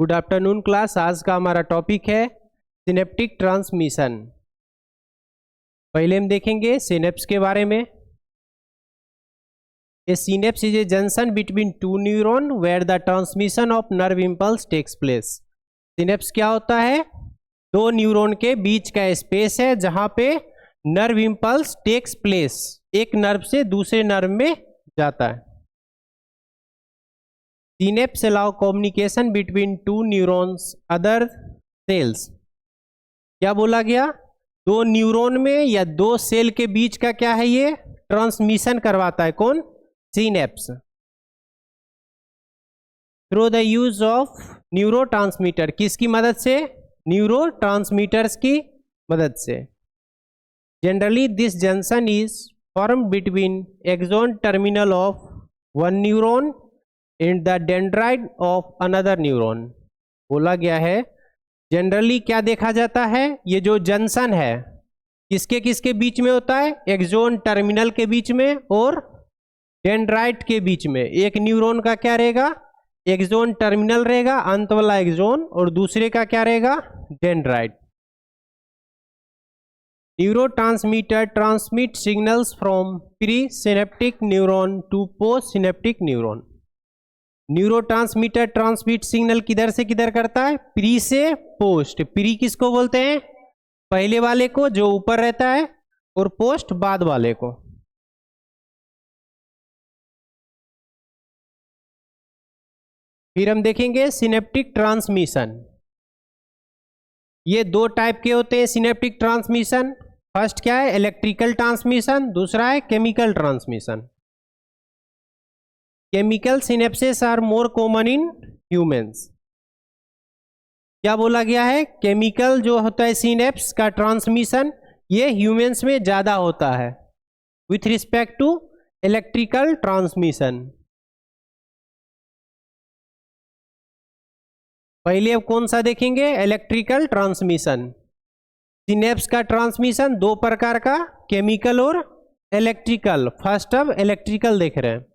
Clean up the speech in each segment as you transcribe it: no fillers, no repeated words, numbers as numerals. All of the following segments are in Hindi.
Good afternoon class. आज का हमारा टॉपिक है सिनेप्टिक ट्रांसमिशन। पहले हम देखेंगे सिनेप्स के बारे में। A synapse is a junction between two neuron where the transmission of nerve impulse takes place. Synapse क्या होता है? दो न्यूरॉन के बीच का स्पेस है जहां पे नर्व इम्पल्स टेक्स प्लेस, एक नर्व से दूसरे नर्व में जाता है। Synapse allow communication between two neurons other cells। क्या बोला गया? दो न्यूरॉन में या दो सेल के बीच का क्या है, ये ट्रांसमिशन करवाता है। कौन? Synapse. Through the use of neurotransmitter. किसकी मदद से? न्यूरोट्रांसमीटर्स की मदद से। Generally this junction is formed between axon terminal of one neuron in the dendrite of another neuron. बोला गया है जनरली क्या देखा जाता है, ये जो जंक्शन है किसके किसके बीच में होता है? एक्सॉन टर्मिनल के बीच में और डेंड्राइट के बीच में। एक न्यूरॉन का क्या रहेगा? एक्सॉन टर्मिनल रहेगा, अंत वाला एक्सॉन, और दूसरे का क्या रहेगा? Dendrite. Neurotransmitter transmit signals from pre synaptic neuron to post synaptic neuron. Neurotransmitter transmit signal किधर से किधर करता है? प्री से पोस्ट। प्री किसको बोलते हैं? पहले वाले को जो ऊपर रहता है, और पोस्ट बाद वाले को। फिर हम देखेंगे सिनेप्टिक ट्रांसमिशन। ये दो टाइप के होते हैं सिनेप्टिक ट्रांसमिशन। फर्स्ट क्या है? इलेक्ट्रिकल ट्रांसमिशन, दूसरा है chemical transmission. Chemical synapses are more common in humans. क्या बोला गया है? केमिकल जो होता है सिनेप्स का ट्रांसमिशन, ये ह्यूमंस में ज्यादा होता है with respect to electrical transmission. पहले अब कौन सा देखेंगे? Electrical transmission. सिनेप्स का ट्रांसमिशन दो प्रकार का, केमिकल और इलेक्ट्रिकल। फर्स्ट अब इलेक्ट्रिकल देख रहे हैं।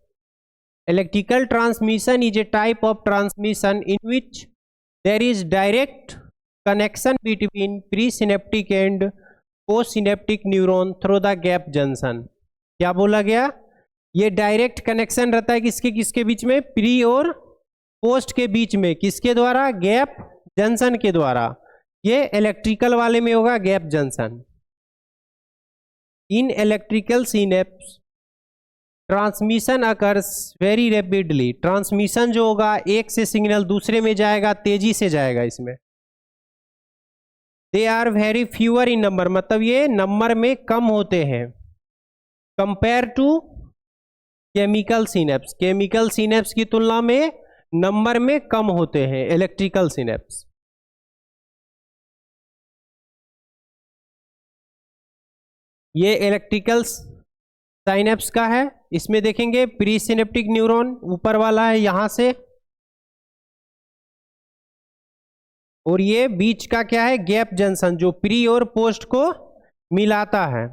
Electrical transmission is a type of transmission in which there is direct connection between presynaptic and postsynaptic neuron through the gap junction। क्या बोला गया? ये डायरेक्ट कनेक्शन रहता है किसके किसके बीच में? प्री और पोस्ट के बीच में। किसके द्वारा? गैप जंक्शन के द्वारा। ये इलेक्ट्रिकल वाले में होगा gap junction. In electrical synapse transmission occurs very rapidly. Transmission जो होगा, एक से सिग्नल दूसरे में जाएगा, तेजी से जाएगा इसमें। They are very fewer in number, मतलब ये नंबर में कम होते हैं compare to chemical synapse. Chemical synapse की तुलना में नंबर में कम होते हैं इलेक्ट्रिकल सिनेप्स। ये इलेक्ट्रिकल साइनेप्स का है। इसमें देखेंगे प्री सिनेप्टिक न्यूरॉन ऊपर वाला है यहां से, और ये बीच का क्या है? गैप जंक्शन, जो प्री और पोस्ट को मिलाता है।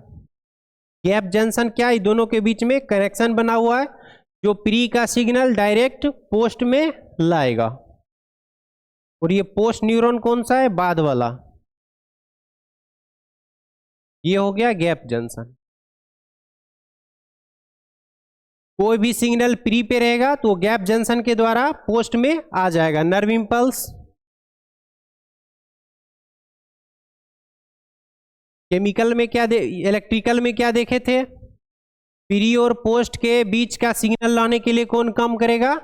गैप जंक्शन क्या है? दोनों के बीच में कनेक्शन बना हुआ है, जो प्री का सिग्नल डायरेक्ट पोस्ट में लाएगा। और ये पोस्ट न्यूरॉन कौन सा है? बाद वाला। ये हो गया गैप जंक्शन। कोई भी सिग्नल प्री पे रहेगा तो गैप जंक्शन के द्वारा पोस्ट में आ जाएगा। Nerve impulse. केमिकल में क्या इलेक्ट्रिकल में क्या देखे थे? प्री और पोस्ट के बीच का सिग्नल लाने के लिए कौन काम करेगा?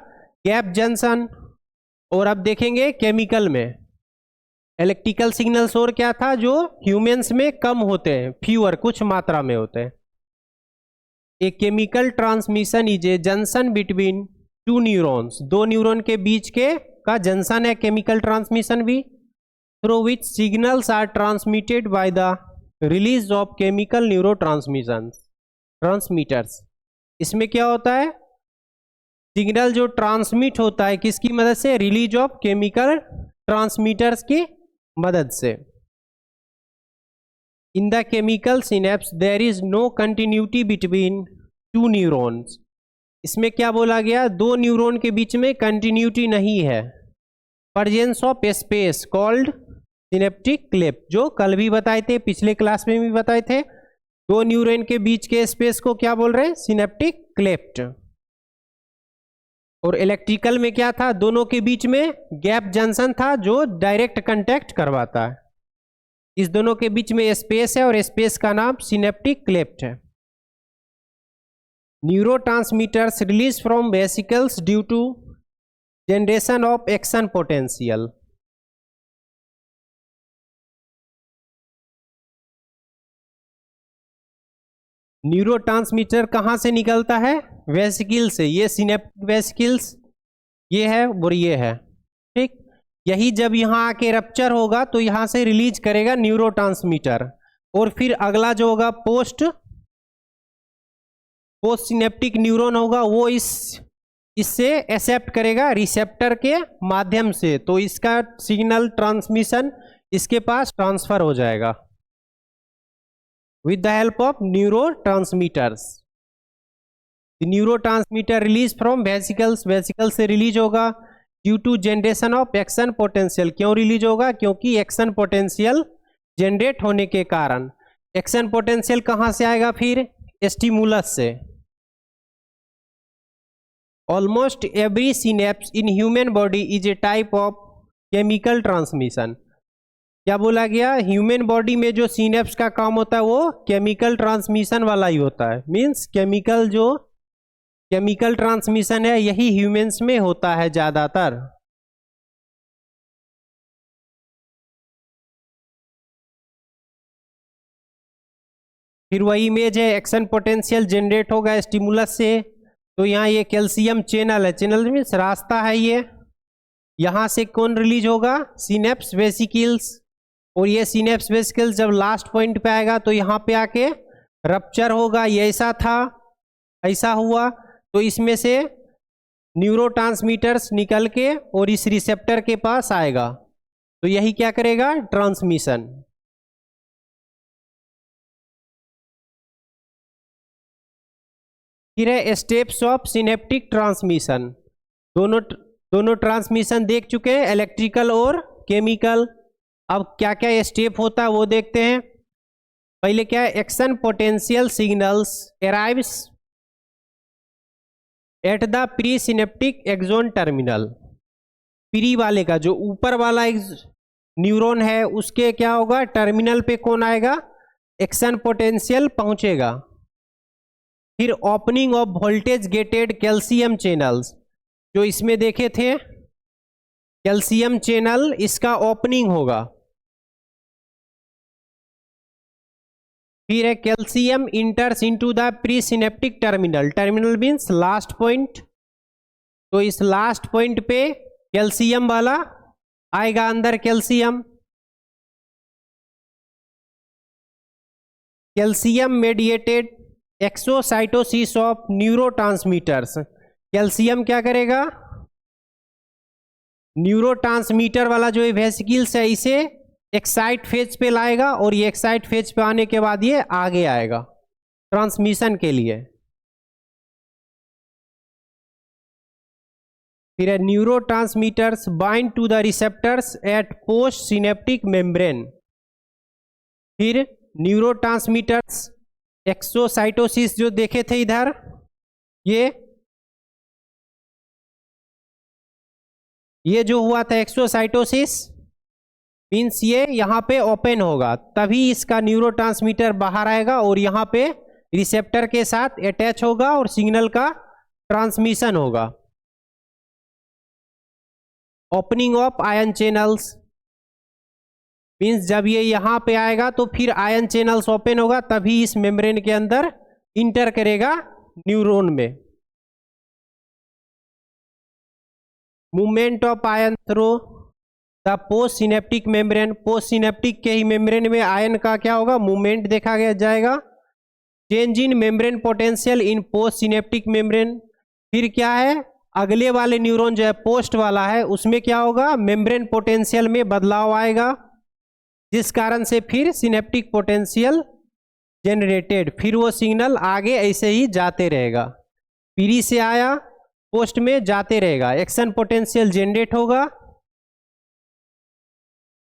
Gap junction. और अब देखेंगे केमिकल में इलेक्ट्रिकल सिग्नल्स और क्या था जो ह्यूमंस में कम होते हैं, फ्यूअर, कुछ मात्रा में होते हैं। A chemical transmission is a junction between two neurons. दो न्यूरॉन के बीच के का जंक्शन है केमिकल ट्रांसमिशन भी। Through which signals are transmitted by the release of chemical neuro transmitters. इसमें क्या होता है? सिग्नल जो ट्रांसमिट होता है किसकी मदद से? रिलीज ऑफ केमिकल ट्रांसमीटर्स की मदद से। In the chemical synapse there is no continuity between two neurons। इसमें क्या बोला गया? दो न्यूरॉन के बीच में कंटिन्यूटी नहीं है। Presence of space called synaptic cleft, जो कल भी बताए थे, पिछले क्लास में भी बताए थे। दो न्यूरॉन के बीच के स्पेस को क्या बोल रहे हैं? Synaptic cleft. और इलेक्ट्रिकल में क्या था? दोनों के बीच में गैप जंक्शन था जो डायरेक्ट कांटेक्ट करवाता है। इस दोनों के बीच में स्पेस है और स्पेस का नाम सिनेप्टिक क्लेफ्ट है। Neurotransmitters release from vesicles due to generation of action potential. Neurotransmitter कहाँ से निकलता है? वेसिकल से। ये सिनेप्टिक वेसिकल्स ये है और ये है, ठीक। यही जब यहाँ आके रप्चर होगा तो यहाँ से रिलीज करेगा न्यूरोट्रांसमीटर, और फिर अगला जो होगा पोस्ट सिनेप्टिक न्यूरॉन होगा, वो इससे एक्सेप्ट करेगा रिसेप्टर के माध्यम से, तो इसका सिग्नल ट्रांसमिशन इसके पास ट्रांसफर हो जाएगा with the help of neurotransmitters. The neurotransmitter release from vesicles, vesicle से रिलीज होगा due to generation of action potential. क्यों रिलीज होगा? क्योंकि एक्शन पोटेंशियल जनरेट होने के कारण। एक्शन पोटेंशियल कहाँ से आएगा? फिर स्टिमुलस से। Almost every synapse in human body is a type of chemical transmission. क्या बोला गया? ह्यूमन बॉडी में जो सिनेप्स का काम होता है वो केमिकल ट्रांसमिशन वाला ही होता है। मींस केमिकल ट्रांसमिशन है, यही ह्यूमंस में होता है ज्यादातर। फिर वही इमेज है, एक्शन पोटेंशियल जनरेट होगा स्टिमुलस से। तो यहाँ ये कैल्शियम चैनल है, चैनल मीन्स रास्ता है ये। यहाँ से कौन रिलीज होगा? Synapse vesicles. और ये सिनेप्स वेसिकल्स जब लास्ट पॉइंट पे आएगा तो यहाँ पे आके रप्चर होगा। ये ऐसा था, ऐसा हुआ, तो इसमें से न्यूरोट्रांसमीटर्स निकल के और इस रिसेप्टर के पास आएगा, तो यही क्या करेगा? ट्रांसमिशन। फिर है स्टेप्स ऑफ सिनेप्टिक ट्रांसमिशन। दोनों ट्रांसमिशन देख चुके हैं, इलेक्ट्रिकल और केमिकल। अब क्या क्या स्टेप होता है वो देखते हैं। पहले क्या है? Action potential signals arrives at the pre synaptic axon terminal. Pre वाले का जो ऊपर वाला न्यूरॉन है उसके क्या होगा? टर्मिनल पे कौन आएगा? एक्शन पोटेंशियल पहुंचेगा। फिर opening of voltage gated calcium channels, जो इसमें देखे थे कैल्शियम चैनल, इसका ओपनिंग होगा। फिर है calcium इंटर्स into the pre synaptic terminal. Terminal means last point, तो इस लास्ट पॉइंट पे कैल्शियम वाला आएगा अंदर। Calcium mediated exocytosis of neurotransmitters. Calcium क्या करेगा? न्यूरोट्रांसमीटर वाला जो वेसिकल्स है इसे एक्साइट फेज पे लाएगा, और ये एक्साइट फेज पे आने के बाद ये आगे आएगा ट्रांसमिशन के लिए। फिर neurotransmitters bind to the receptors at post synaptic membrane. फिर न्यूरोट्रांसमीटर्स एक्सोसाइटोसिस जो देखे थे इधर, ये जो हुआ था एक्सोसाइटोसिस मीन्स ये यहाँ पे ओपन होगा, तभी इसका न्यूरोट्रांसमीटर बाहर आएगा और यहाँ पे रिसेप्टर के साथ अटैच होगा और सिग्नल का ट्रांसमिशन होगा। Opening of ion channels means जब ये यहाँ पे आएगा तो फिर आयन चैनल्स ओपन होगा, तभी इस मेम्ब्रेन के अंदर इंटर करेगा न्यूरॉन में। Movement of ion through the post synaptic membrane. Post synaptic के ही मेम्ब्रेन में आयन का क्या होगा? मूवमेंट देखा जाएगा। Change in membrane potential in post synaptic membrane. फिर क्या है? अगले वाले न्यूरॉन जो है पोस्ट वाला है उसमें क्या होगा? मेम्ब्रेन पोटेंशियल में बदलाव आएगा, जिस कारण से फिर सिनेप्टिक पोटेंशियल जनरेटेड। फिर वो सिग्नल आगे ऐसे ही जाते रहेगा, प्री से आया पोस्ट में जाते रहेगा, एक्शन पोटेंशियल जनरेट होगा,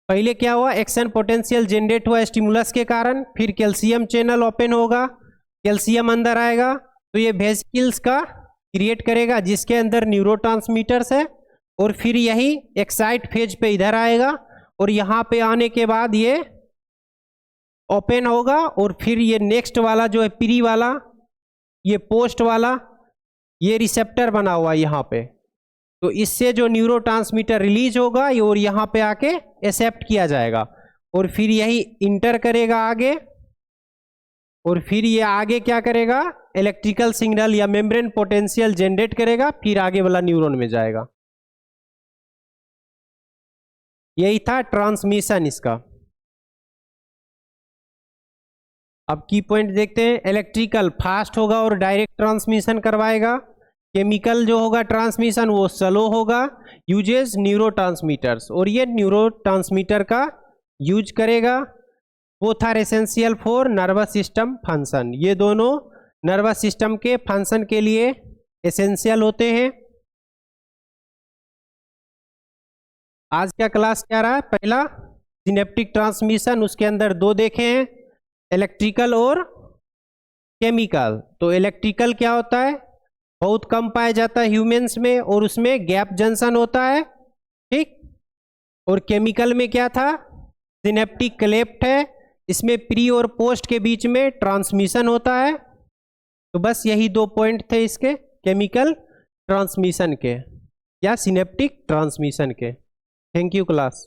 पहले क्या हुआ, एक्शन पोटेंशियल जनरेट हुआ स्टिमुलस के कारण, फिर कैल्शियम चैनल ओपन होगा, कैल्शियम अंदर आएगा तो ये वेसिकल्स का क्रिएट करेगा जिसके अंदर न्यूरोट्रांसमीटर्स है, और फिर यही एक्साइट फेज पे इधर आएगा और यहाँ पे आने के बाद ये ओपन होगा, और फिर ये नेक्स्ट वाला जो है प्री वाला, ये पोस्ट वाला, ये रिसेप्टर बना हुआ यहाँ पे, तो इससे जो न्यूरोट्रांसमीटर रिलीज होगा और यहाँ पे आके एक्सेप्ट किया जाएगा, और फिर यही इंटर करेगा आगे, और फिर ये आगे क्या करेगा, इलेक्ट्रिकल सिग्नल या मेम्ब्रेन पोटेंशियल जनरेट करेगा, फिर आगे वाला न्यूरॉन में जाएगा। यही था ट्रांसमिशन इसका। अब की पॉइंट देखते हैं। इलेक्ट्रिकल फास्ट होगा और डायरेक्ट ट्रांसमिशन करवाएगा। केमिकल जो होगा ट्रांसमिशन वो स्लो होगा, यूजेस न्यूरोट्रांसमीटर्स, और ये न्यूरोट्रांसमीटर का यूज करेगा। Both are essential for nervous system function, ये दोनों नर्वस सिस्टम के फंक्शन के लिए एसेंशियल होते हैं। आज का क्लास क्या रहा है, पहला सिनेप्टिक ट्रांसमिशन, उसके अंदर दो देखे हैं, इलेक्ट्रिकल और केमिकल। तो इलेक्ट्रिकल क्या होता है, बहुत कम पाया जाता है ह्यूमंस में और उसमें गैप जंक्शन होता है, ठीक। और केमिकल में क्या था, सिनेप्टिक क्लेफ्ट है, इसमें प्री और पोस्ट के बीच में ट्रांसमिशन होता है। तो बस यही दो पॉइंट थे इसके, केमिकल ट्रांसमिशन के या सिनेप्टिक ट्रांसमिशन के। Thank you class.